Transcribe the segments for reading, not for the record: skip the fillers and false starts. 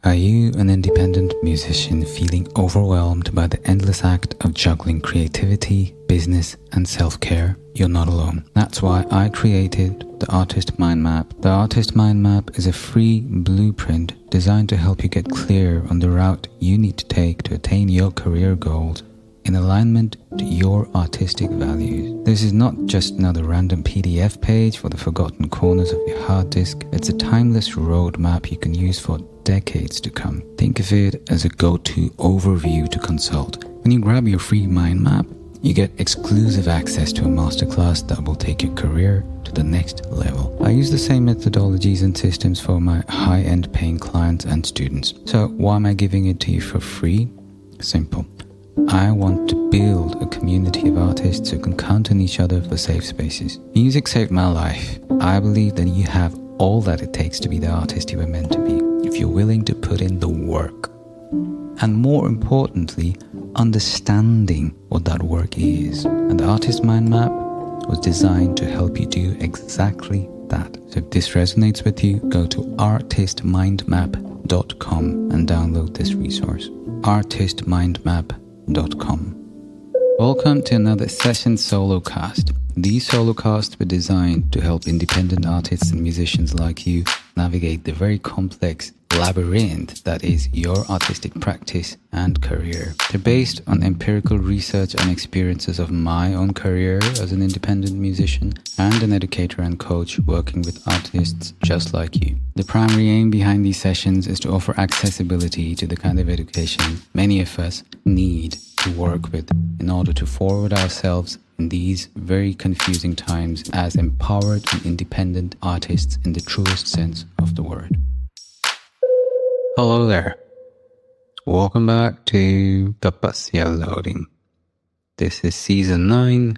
Are you an independent musician feeling overwhelmed by the endless act of juggling creativity, business, and self-care? You're not alone. That's why I created the Artist Mind Map. The Artist Mind Map is a free blueprint designed to help you get clear on the route you need to take to attain your career goals in alignment to your artistic values. This is not just another random PDF page for the forgotten corners of your hard disk. It's a timeless roadmap you can use for decades to come. Think of it as a go-to overview to consult. When you grab your free mind map, you get exclusive access to a masterclass that will take your career to the next level. I use the same methodologies and systems for my high-end paying clients and students. So why am I giving it to you for free? Simple. I want to build a community of artists who can count on each other for safe spaces. Music saved my life. I believe that you have all that it takes to be the artist you were meant to be, if you're willing to put in the work. And more importantly, understanding what that work is. And the Artist Mind Map was designed to help you do exactly that. So if this resonates with you, go to artistmindmap.com and download this resource. artistmindmap.com. Welcome to another session solo cast. These solo casts were designed to help independent artists and musicians like you navigate the very complex labyrinth that is your artistic practice and career. They're based on empirical research and experiences of my own career as an independent musician and an educator and coach working with artists just like you. The primary aim behind these sessions is to offer accessibility to the kind of education many of us need to work with in order to forward ourselves in these very confusing times as empowered and independent artists in the truest sense of the word. Hello there. Welcome back to the bus you're loading. This is season 9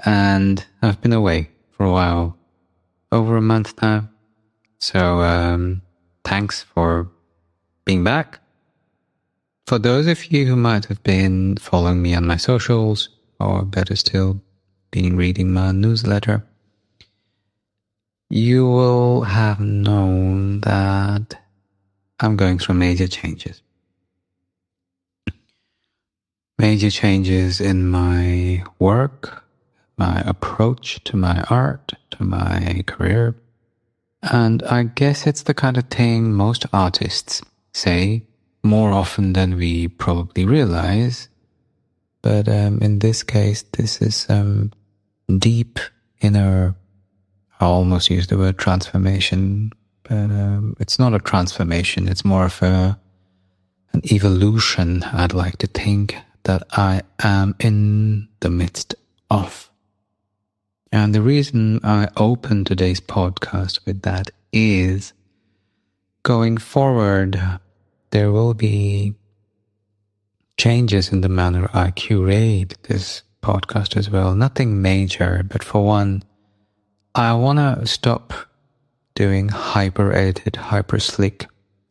and I've been away for a while, over a month now. So thanks for being back. For those of you who might have been following me on my socials, or better still, been reading my newsletter, you will have known that I'm going through major changes. Major changes in my work, my approach to my art, to my career. And I guess it's the kind of thing most artists say more often than we probably realize. But in this case, this is deep inner, I almost use the word transformation, but it's not a transformation, it's more of an evolution, I'd like to think, that I am in the midst of. And the reason I open today's podcast with that is, going forward, there will be changes in the manner I curate this podcast as well. Nothing major, but for one, I want to stop doing hyper-edited, hyper-slick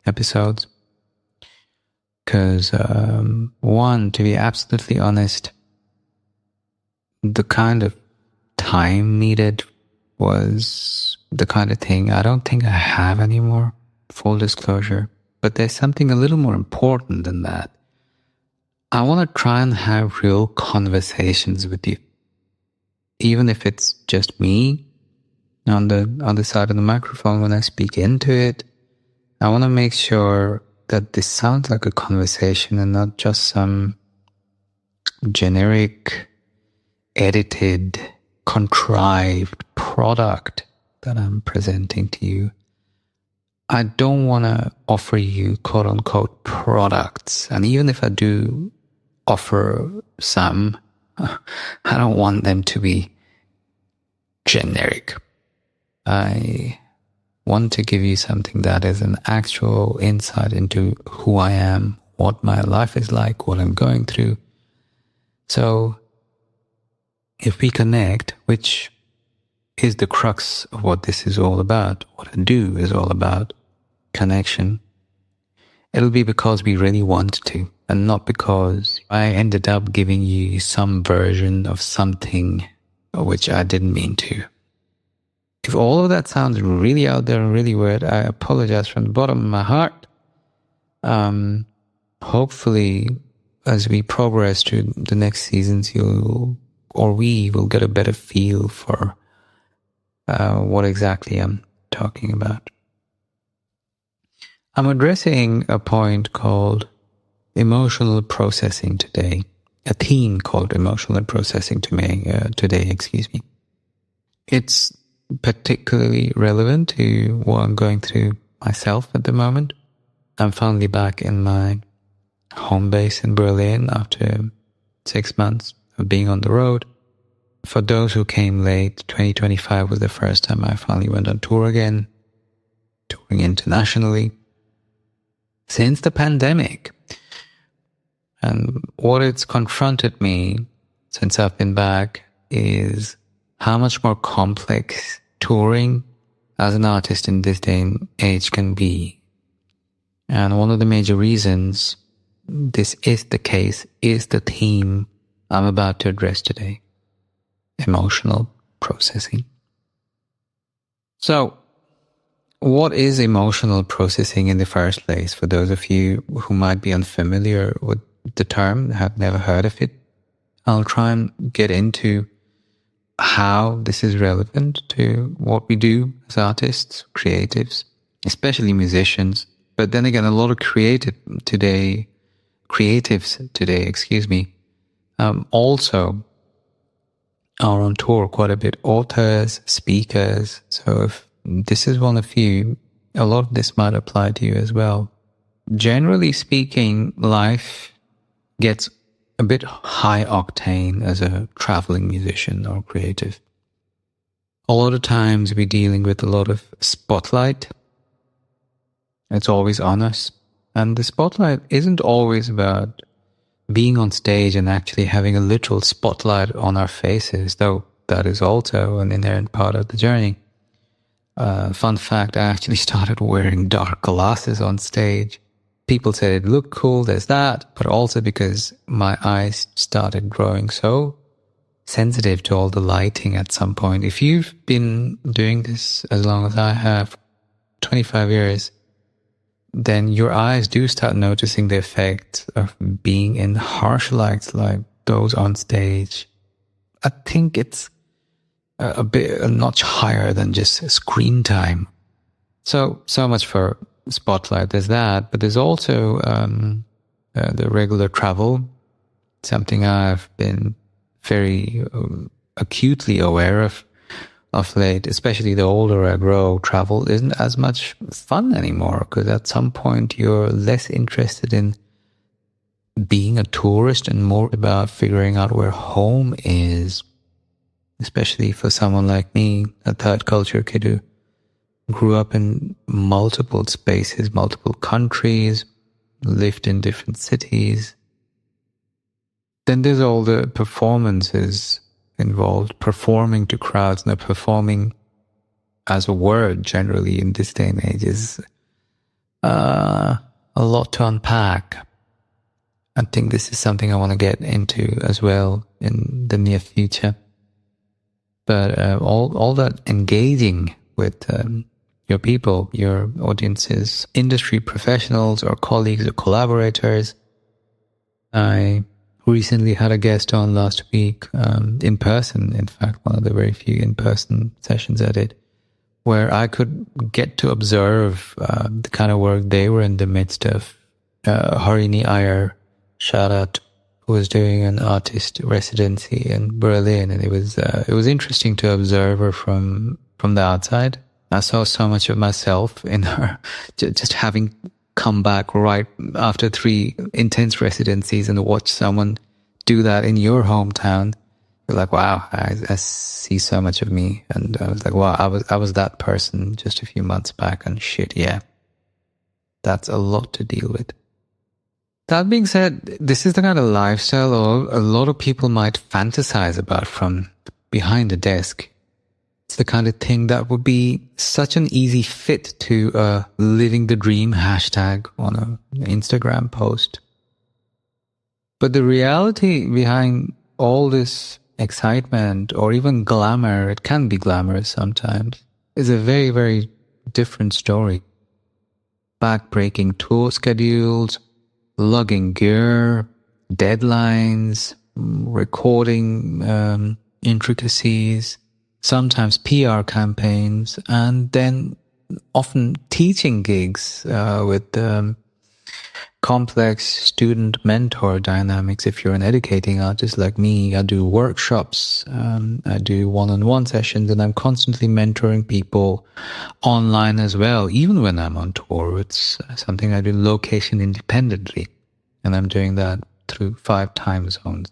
episodes. Because, one, to be absolutely honest, the kind of time needed was the kind of thing I don't think I have anymore, full disclosure. But there's something a little more important than that. I want to try and have real conversations with you. Even if it's just me on the other side of the microphone when I speak into it, I want to make sure that this sounds like a conversation and not just some generic, edited, contrived product that I'm presenting to you. I don't want to offer you quote-unquote products. And even if I do offer some, I don't want them to be generic. I want to give you something that is an actual insight into who I am, what my life is like, what I'm going through. So if we connect, which is the crux of what this is all about, what I do is all about, connection, it'll be because we really want to, and not because I ended up giving you some version of something which I didn't mean to. If all of that sounds really out there and really weird, I apologize from the bottom of my heart. Hopefully, as we progress through the next seasons, we will get a better feel for what exactly I'm talking about. I'm addressing a point called emotional processing today, a theme called emotional processing today. It's particularly relevant to what I'm going through myself at the moment. I'm finally back in my home base in Berlin after 6 months of being on the road. For those who came late, 2025 was the first time I finally went on tour again, touring internationally since the pandemic. And what it's confronted me since I've been back is how much more complex touring as an artist in this day and age can be. And one of the major reasons this is the case is the theme I'm about to address today: emotional processing. So, what is emotional processing in the first place? For those of you who might be unfamiliar with the term, have never heard of it, I'll try and get into how this is relevant to what we do as artists, creatives, especially musicians. But then again, a lot of creatives today, also are on tour quite a bit. Authors, speakers. So if this is one of you, a lot of this might apply to you as well. Generally speaking, life gets a bit high octane as a traveling musician or creative. A lot of times we're dealing with a lot of spotlight. It's always on us. And the spotlight isn't always about being on stage and actually having a literal spotlight on our faces, though that is also an inherent part of the journey. Fun fact, I actually started wearing dark glasses on stage. People said it looked cool, there's that, but also because my eyes started growing so sensitive to all the lighting at some point. If you've been doing this as long as I have, 25 years, then your eyes do start noticing the effect of being in harsh lights like those on stage. I think it's a notch higher than just screen time. So much for spotlight. There's that, but there's also the regular travel, something I've been very acutely aware of late. Especially the older I grow, travel isn't as much fun anymore, because at some point you're less interested in being a tourist and more about figuring out where home is, especially for someone like me, a third culture kid who grew up in multiple spaces, multiple countries, lived in different cities. Then there's all the performances involved, performing to crowds. Now, performing as a word generally in this day and age is a lot to unpack. I think this is something I want to get into as well in the near future. But all that engaging with your people, your audiences, industry professionals or colleagues or collaborators. I recently had a guest on last week, in person, in fact, one of the very few in-person sessions I did, where I could get to observe the kind of work they were in the midst of. Harini Iyer, shout out, who was doing an artist residency in Berlin, and it was interesting to observe her from the outside. I saw so much of myself in her, just having come back right after 3 intense residencies and watch someone do that in your hometown. You're like, wow, I see so much of me. And I was like, wow, I was that person just a few months back, and shit, yeah, that's a lot to deal with. That being said, this is the kind of lifestyle a lot of people might fantasize about from behind the desk. It's the kind of thing that would be such an easy fit to a living the dream hashtag on an Instagram post. But the reality behind all this excitement, or even glamour, it can be glamorous sometimes, is a very, very different story. back-breaking tour schedules, lugging gear, deadlines, recording intricacies, sometimes PR campaigns, and then often teaching gigs with complex student-mentor dynamics. If you're an educating artist like me, I do workshops, I do one-on-one sessions, and I'm constantly mentoring people online as well. Even when I'm on tour, it's something I do location independently, and I'm doing that through 5 time zones.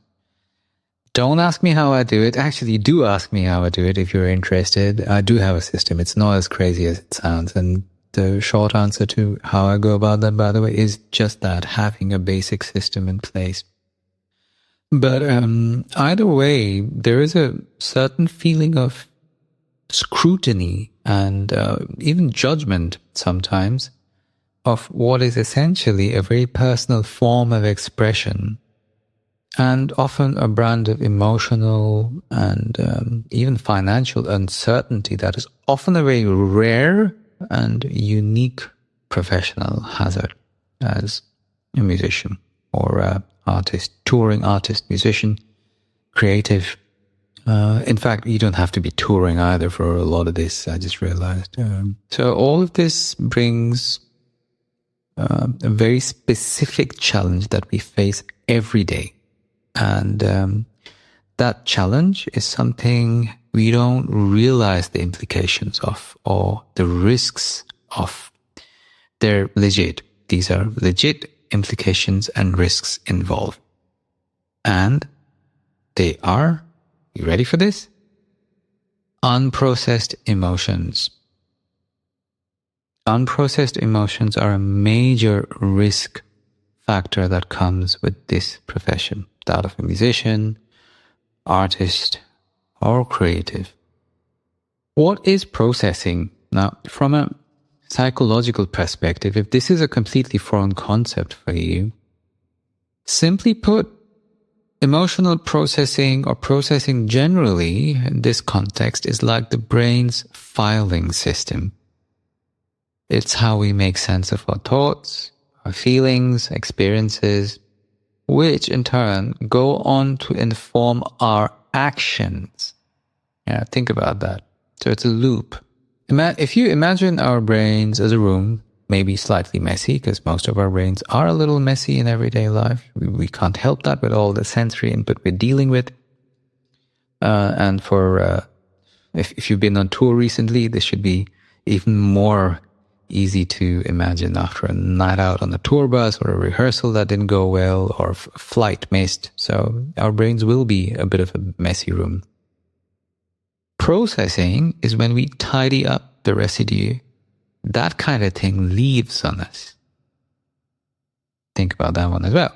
Don't ask me how I do it. Actually, do ask me how I do it if you're interested. I do have a system. It's not as crazy as it sounds, and the short answer to how I go about that, by the way, is just that, having a basic system in place. But either way, there is a certain feeling of scrutiny and even judgment sometimes of what is essentially a very personal form of expression, and often a brand of emotional and even financial uncertainty that is often a very rare and unique professional hazard as a musician or artist, touring artist, musician, creative. In fact, you don't have to be touring either for a lot of this, I just realized. So all of this brings a very specific challenge that we face every day. And that challenge is something we don't realize the implications of or the risks of. They're legit. These are legit implications and risks involved. And they are, you ready for this? Unprocessed emotions. Unprocessed emotions are a major risk factor that comes with this profession, that of a musician, artist, or creative. What is processing? Now, from a psychological perspective, if this is a completely foreign concept for you, simply put, emotional processing or processing generally in this context is like the brain's filing system. It's how we make sense of our thoughts, our feelings, experiences, which in turn go on to inform our actions. Yeah, think about that. So it's a loop. If you imagine our brains as a room, maybe slightly messy, because most of our brains are a little messy in everyday life. We can't help that with all the sensory input we're dealing with. And for if you've been on tour recently, this should be even more easy to imagine after a night out on a tour bus or a rehearsal that didn't go well or a flight missed. So our brains will be a bit of a messy room. Processing is when we tidy up the residue. That kind of thing leaves on us. Think about that one as well.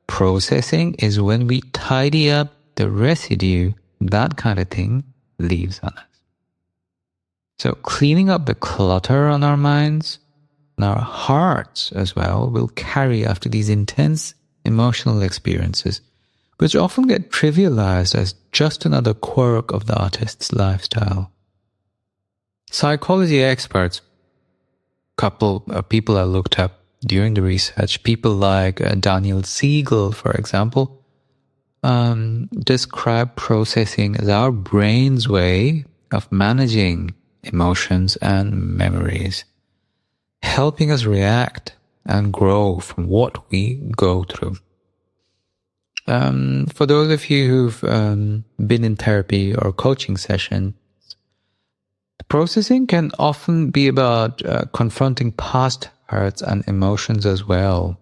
Processing is when we tidy up the residue. That kind of thing leaves on us. So cleaning up the clutter on our minds and our hearts as well will carry after these intense emotional experiences, which often get trivialized as just another quirk of the artist's lifestyle. Psychology experts, couple of people I looked up during the research, people like Daniel Siegel, for example, describe processing as our brain's way of managing emotions and memories, helping us react and grow from what we go through. For those of you who've been in therapy or coaching sessions, processing can often be about confronting past hurts and emotions as well.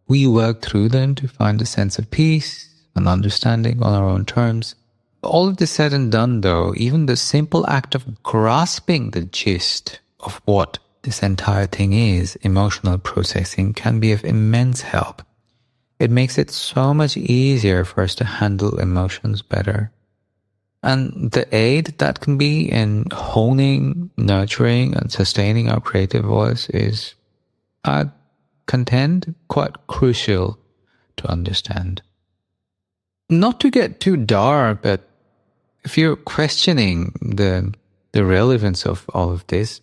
We work through them to find a sense of peace and understanding on our own terms. All of this said and done, though, even the simple act of grasping the gist of what this entire thing is, emotional processing, can be of immense help. It makes it so much easier for us to handle emotions better. And the aid that can be in honing, nurturing, and sustaining our creative voice is, I contend, quite crucial to understand. Not to get too dark, but if you're questioning the relevance of all of this,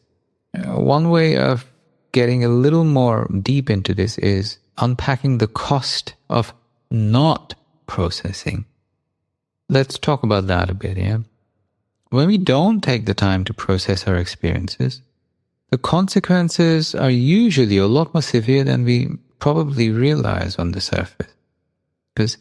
one way of getting a little more deep into this is unpacking the cost of not processing. Let's talk about that a bit, yeah? When we don't take the time to process our experiences, the consequences are usually a lot more severe than we probably realize on the surface. Because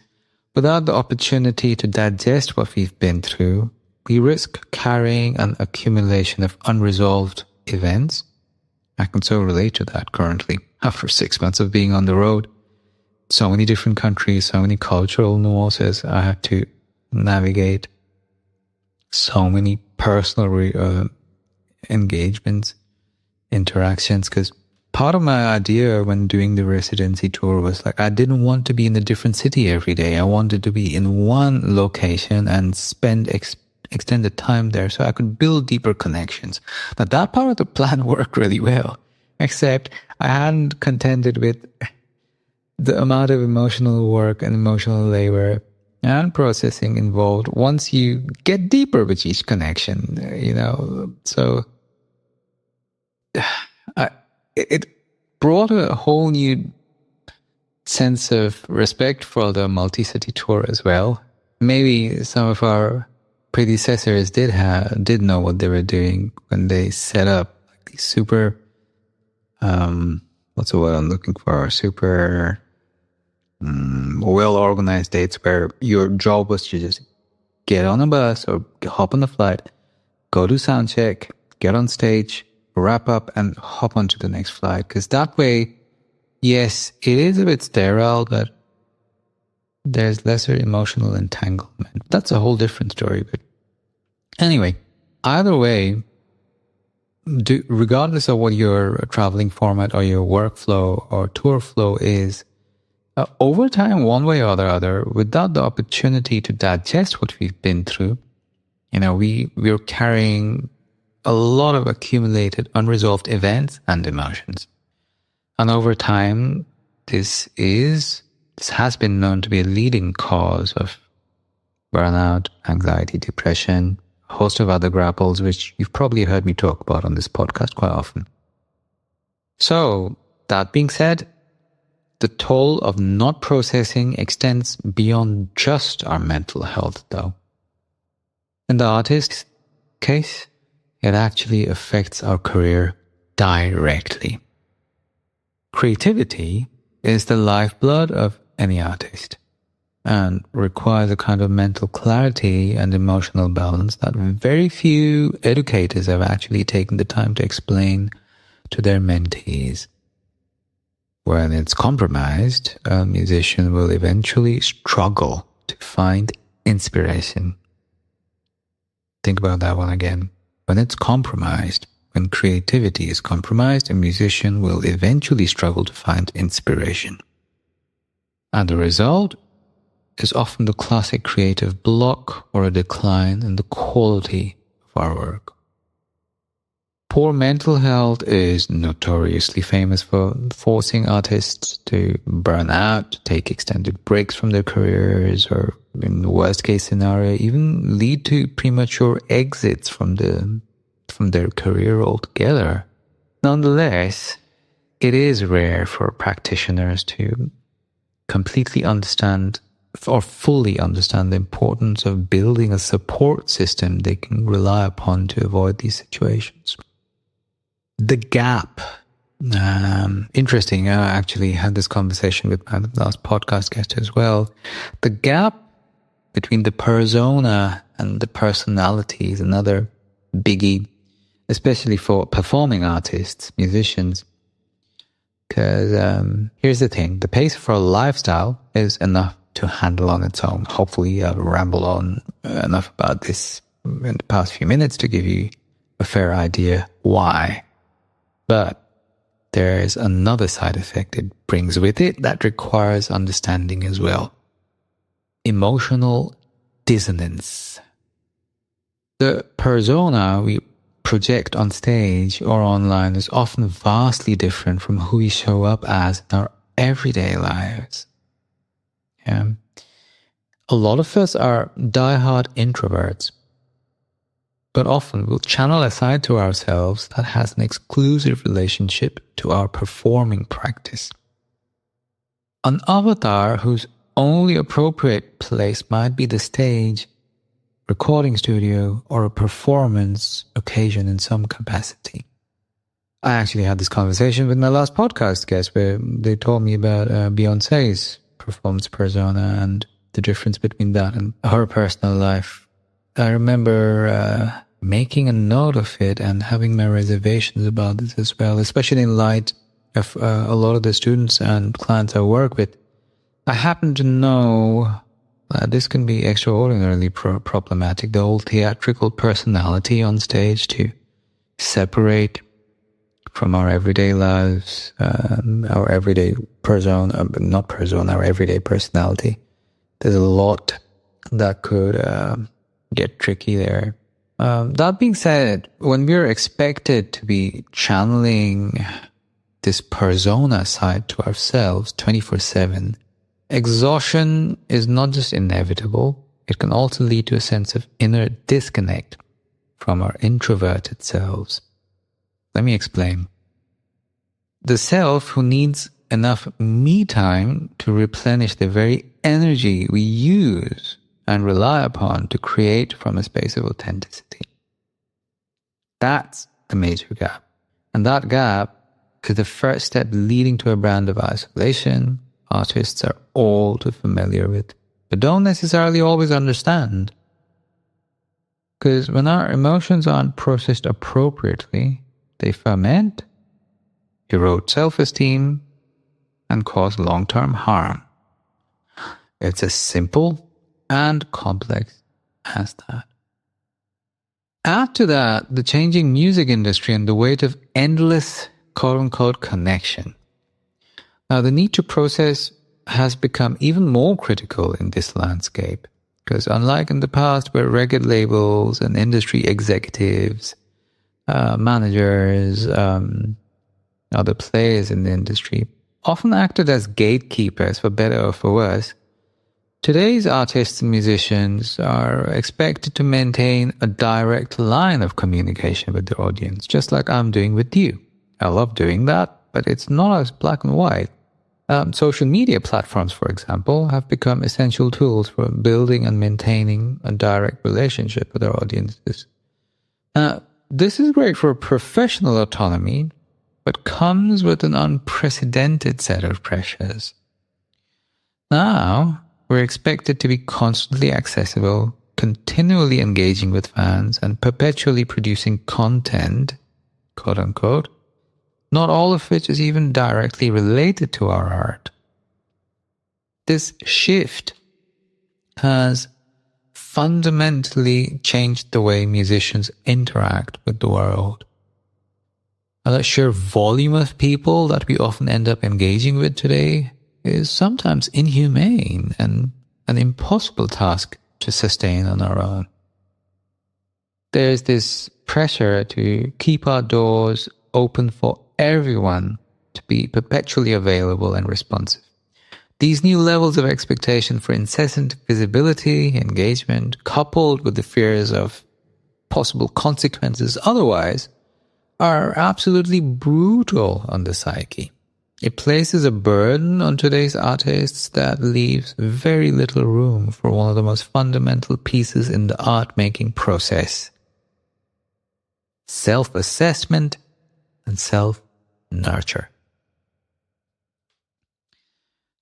without the opportunity to digest what we've been through, we risk carrying an accumulation of unresolved events. I can so relate to that currently. After 6 months of being on the road, so many different countries, so many cultural nuances I had to navigate, so many personal engagements, interactions, because part of my idea when doing the residency tour was like, I didn't want to be in a different city every day. I wanted to be in one location and spend extended time there so I could build deeper connections. Now that part of the plan worked really well, except I hadn't contended with the amount of emotional work and emotional labor and processing involved once you get deeper with each connection, So it brought a whole new sense of respect for the multi-city tour as well. Maybe some of our predecessors did know what they were doing when they set up these super, what's the word I'm looking for? Super well-organized dates where your job was to just get on a bus or hop on a flight, go to sound check, get on stage, wrap up and hop onto the next flight. Because that way, yes, it is a bit sterile, but there's lesser emotional entanglement. That's a whole different story. But anyway, either way, regardless of what your traveling format or your workflow or tour flow is, over time, one way or the other, without the opportunity to digest what we've been through, we're carrying a lot of accumulated unresolved events and emotions. And over time, this has been known to be a leading cause of burnout, anxiety, depression, a host of other grapples, which you've probably heard me talk about on this podcast quite often. So, that being said, the toll of not processing extends beyond just our mental health, though. In the artist's case, it actually affects our career directly. Creativity is the lifeblood of any artist and requires a kind of mental clarity and emotional balance that very few educators have actually taken the time to explain to their mentees. When it's compromised, a musician will eventually struggle to find inspiration. Think about that one again. When it's compromised, when creativity is compromised, a musician will eventually struggle to find inspiration. And the result is often the classic creative block or a decline in the quality of our work. Poor mental health is notoriously famous for forcing artists to burn out, to take extended breaks from their careers, or in the worst case scenario, even lead to premature exits from their career altogether. Nonetheless, it is rare for practitioners to completely understand or fully understand the importance of building a support system they can rely upon to avoid these situations. The gap. Interesting. I actually had this conversation with my last podcast guest as well. The gap between the persona and the personality is another biggie, especially for performing artists, musicians. Because here's the thing. The pace for a lifestyle is enough to handle on its own. Hopefully I've rambled on enough about this in the past few minutes to give you a fair idea why. But there is another side effect it brings with it that requires understanding as well. Emotional dissonance. The persona we project on stage or online is often vastly different from who we show up as in our everyday lives. A lot of us are diehard introverts. but often we'll channel a side to ourselves that has an exclusive relationship to our performing practice. An avatar whose only appropriate place might be the stage, recording studio, or a performance occasion in some capacity. I actually had this conversation with my last podcast guest where they told me about Beyoncé's performance persona and the difference between that and her personal life. I remember making a note of it and having my reservations about this as well, especially in light of a lot of the students and clients I work with. I happen to know that this can be extraordinarily problematic, the whole theatrical personality on stage to separate from our everyday lives, our everyday our everyday personality. There's a lot that could get tricky there. That being said, when we're expected to be channeling this persona side to ourselves 24/7, exhaustion is not just inevitable, it can also lead to a sense of inner disconnect from our introverted selves. Let me explain. The self who needs enough me time to replenish the very energy we use and rely upon to create from a space of authenticity. That's the major gap. And that gap is the first step leading to a brand of isolation artists are all too familiar with, but don't necessarily always understand. Because when our emotions aren't processed appropriately, they ferment, erode self-esteem, and cause long-term harm. It's as simple and complex as that. Add to that the changing music industry and the weight of endless quote-unquote connection. Now, the need to process has become even more critical in this landscape, because unlike in the past where record labels and industry executives, managers, other players in the industry often acted as gatekeepers for better or for worse, today's artists and musicians are expected to maintain a direct line of communication with their audience, just like I'm doing with you. I love doing that, but it's not as black and white. Social media platforms, for example, have become essential tools for building and maintaining a direct relationship with our audiences. This is great for professional autonomy, but comes with an unprecedented set of pressures. Now, we're expected to be constantly accessible, continually engaging with fans, and perpetually producing content, quote unquote, not all of which is even directly related to our art. This shift has fundamentally changed the way musicians interact with the world. Now, that sheer volume of people that we often end up engaging with today is sometimes inhumane and an impossible task to sustain on our own. There's this pressure to keep our doors open for everyone to be perpetually available and responsive. These new levels of expectation for incessant visibility, engagement, coupled with the fears of possible consequences otherwise, are absolutely brutal on the psyche. It places a burden on today's artists that leaves very little room for one of the most fundamental pieces in the art-making process: self-assessment and self-nurture.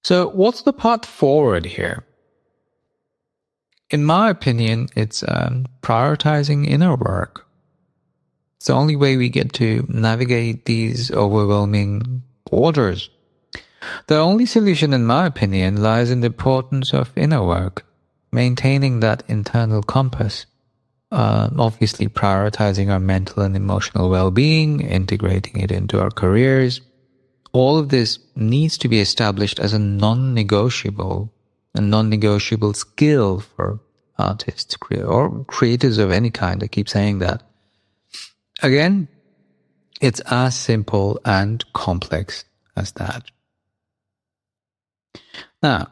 So what's the path forward here? In my opinion, it's prioritizing inner work. It's the only way we get to navigate these overwhelming orders. The only solution, in my opinion, lies in the importance of inner work, maintaining that internal compass, obviously prioritizing our mental and emotional well-being, integrating it into our careers. All of this needs to be established as a non-negotiable skill for artists or creators of any kind. I keep saying that. Again, it's as simple and complex as that. Now,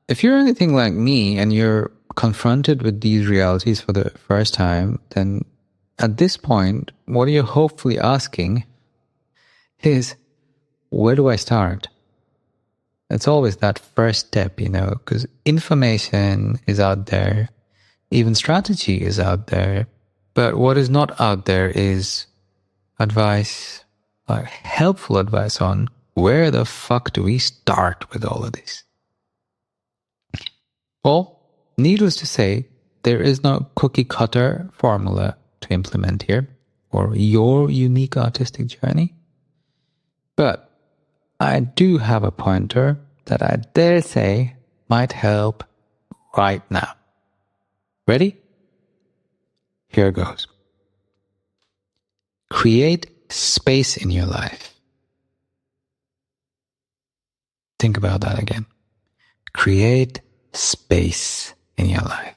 if you're anything like me and you're confronted with these realities for the first time, then at this point, what you're hopefully asking is, where do I start? It's always that first step, because information is out there, even strategy is out there. But what is not out there is advice, like helpful advice on where the fuck do we start with all of this? Well, needless to say, there is no cookie cutter formula to implement here for your unique artistic journey. But I do have a pointer that I dare say might help right now. Ready? Here goes. Create space in your life. Think about that again. Create space in your life.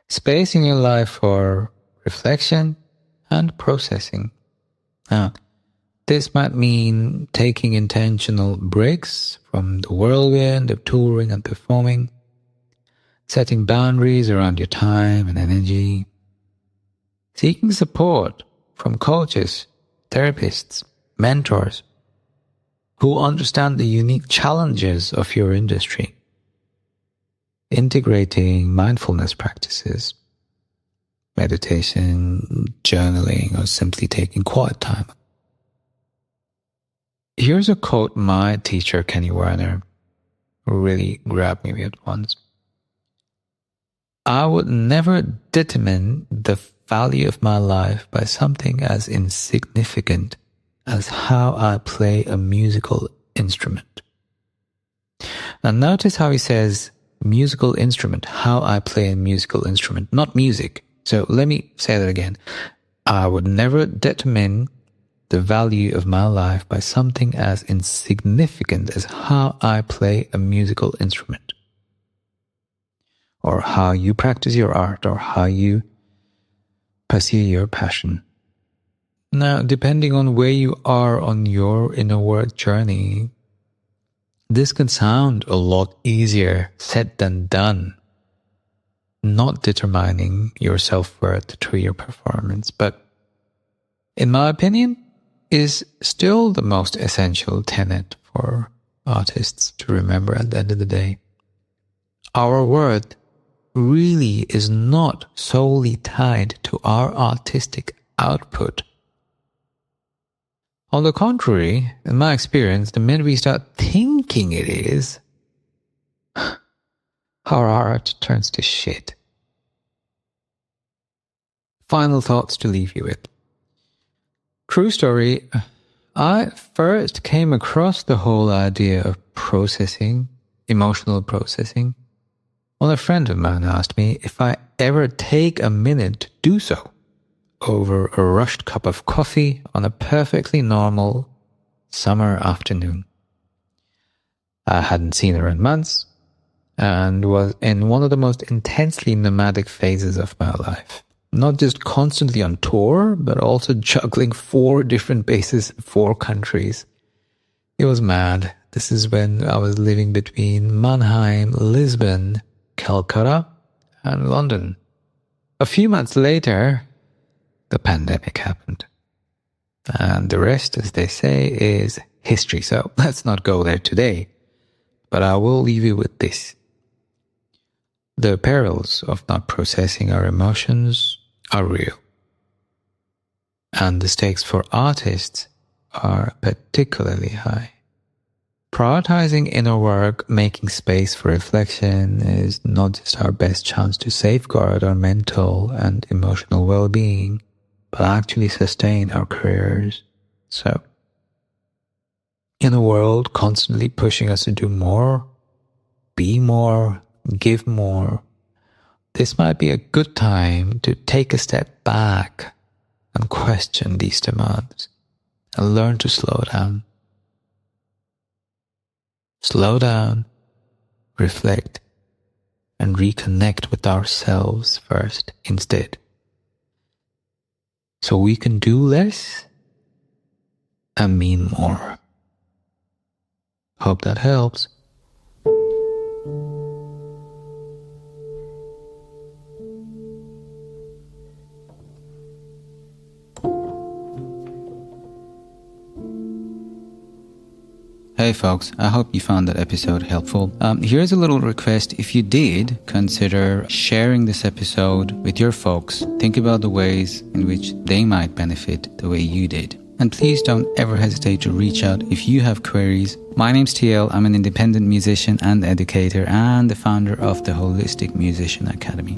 Space in your life for reflection and processing. Now, this might mean taking intentional breaks from the whirlwind of touring and performing, setting boundaries around your time and energy, seeking support from coaches, therapists, mentors who understand the unique challenges of your industry, integrating mindfulness practices, meditation, journaling, or simply taking quiet time. Here's a quote my teacher, Kenny Werner, really grabbed me at once. I would never determine the value of my life by something as insignificant as how I play a musical instrument. Now notice how he says musical instrument, how I play a musical instrument, not music. So let me say that again. I would never determine the value of my life by something as insignificant as how I play a musical instrument, or how you practice your art, or how you pursue your passion. Now, depending on where you are on your inner work journey, this can sound a lot easier said than done, not determining your self-worth through your performance, but in my opinion, is still the most essential tenet for artists to remember at the end of the day. Our worth really is not solely tied to our artistic output. On the contrary, in my experience, the minute we start thinking it is, our art turns to shit. Final thoughts to leave you with. True story, I first came across the whole idea of processing, emotional processing, when a friend of mine asked me if I ever take a minute to do so over a rushed cup of coffee on a perfectly normal summer afternoon. I hadn't seen her in months and was in one of the most intensely nomadic phases of my life. Not just constantly on tour, but also juggling 4 different bases in 4 countries. It was mad. This is when I was living between Mannheim, Lisbon, Calcutta, and London. A few months later, the pandemic happened. And the rest, as they say, is history. So let's not go there today. But I will leave you with this. The perils of not processing our emotions are real. And the stakes for artists are particularly high. Prioritizing inner work, making space for reflection is not just our best chance to safeguard our mental and emotional well-being, but actually sustain our careers. So, in a world constantly pushing us to do more, be more, give more, this might be a good time to take a step back and question these demands and learn to slow down. Slow down, reflect, and reconnect with ourselves first instead. So we can do less and mean more. Hope that helps. Okay, folks, I hope you found that episode helpful. Here's a little request. If you did, consider sharing this episode with your folks. Think about the ways in which they might benefit the way you did. And please don't ever hesitate to reach out if you have queries. My name's TL. I'm an independent musician and educator and the founder of the Holistic Musician Academy.